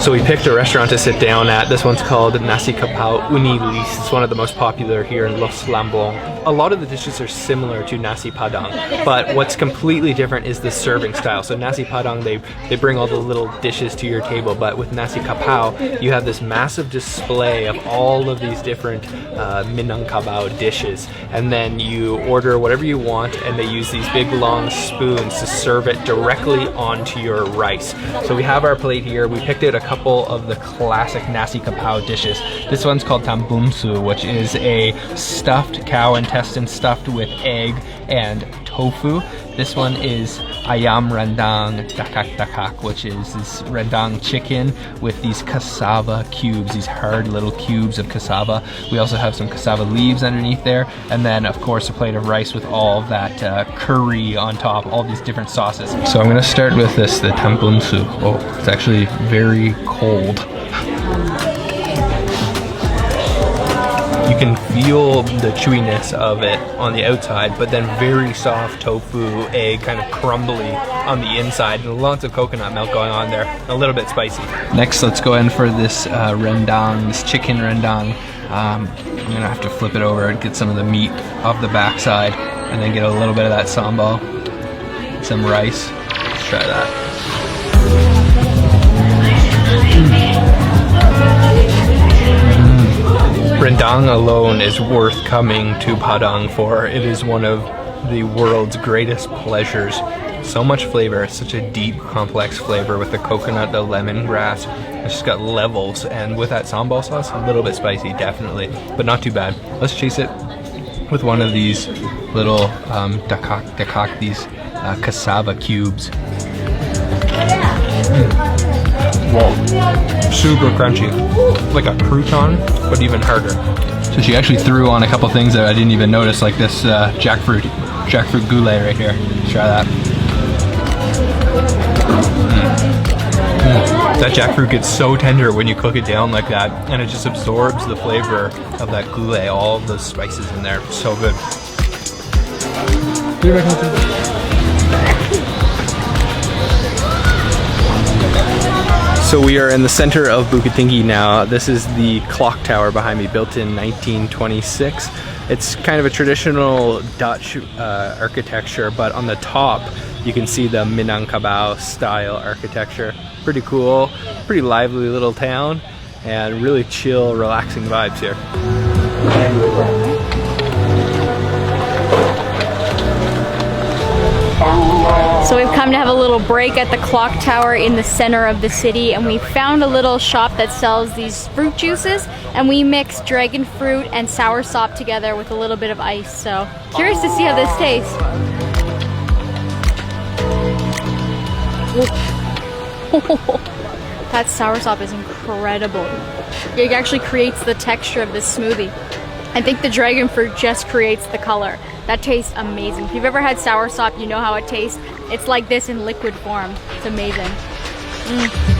So we picked a restaurant to sit down at. This one's called Nasi Kapau Unilis. It's one of the most popular here in Los Lambong. A lot of the dishes are similar to Nasi Padang, but what's completely different is the serving style. So Nasi Padang, they bring all the little dishes to your table, but with Nasi Kapau, you have this massive display of all of these different Minangkabau dishes, and then you order whatever you want, and they use these big long spoons to serve it directly onto your rice. So we have our plate here. We picked out a couple of the classic Nasi Kapau dishes. This one's called tambunsu, which is a stuffed cow intestine stuffed with egg and tofu. This one is ayam rendang dakak, which is this rendang chicken with these cassava cubes, these hard little cubes of cassava. We also have some cassava leaves underneath there, and then of course a plate of rice with all of that curry on top, all these different sauces. So I'm gonna start with this, the tambunsu. Oh, it's actually very cold. You can feel the chewiness of it on the outside, but then very soft tofu, egg, kind of crumbly on the inside, and lots of coconut milk going on there, a little bit spicy. Next, let's go in for this rendang, this chicken rendang. I'm gonna have to flip it over and get some of the meat off the backside, and then get a little bit of that sambal, some rice. Let's try that. Rendang alone is worth coming to Padang for. It is one of the world's greatest pleasures. So much flavor, such a deep, complex flavor with the coconut, the lemongrass. It's just got levels, and with that sambal sauce, a little bit spicy, definitely, but not too bad. Let's chase it with one of these little dakak, these cassava cubes. Whoa, super crunchy, like a crouton, but even harder. So she actually threw on a couple things that I didn't even notice, like this jackfruit gule right here. Let's try that. That jackfruit gets so tender when you cook it down like that, and it just absorbs the flavor of that gule, all of those spices in there. So good. So we are in the center of Bukit Tinggi now. This is the clock tower behind me, built in 1926. It's kind of a traditional Dutch architecture, but on the top you can see the Minangkabau style architecture. Pretty cool, pretty lively little town, and really chill, relaxing vibes here. So we've come to have a little break at the clock tower in the center of the city, and we found a little shop that sells these fruit juices, and we mix dragon fruit and soursop together with a little bit of ice. So curious to see how this tastes. That soursop is incredible. It actually creates the texture of this smoothie. I think the dragon fruit just creates the color. That tastes amazing. If you've ever had soursop, you know how it tastes. It's like this in liquid form. It's amazing.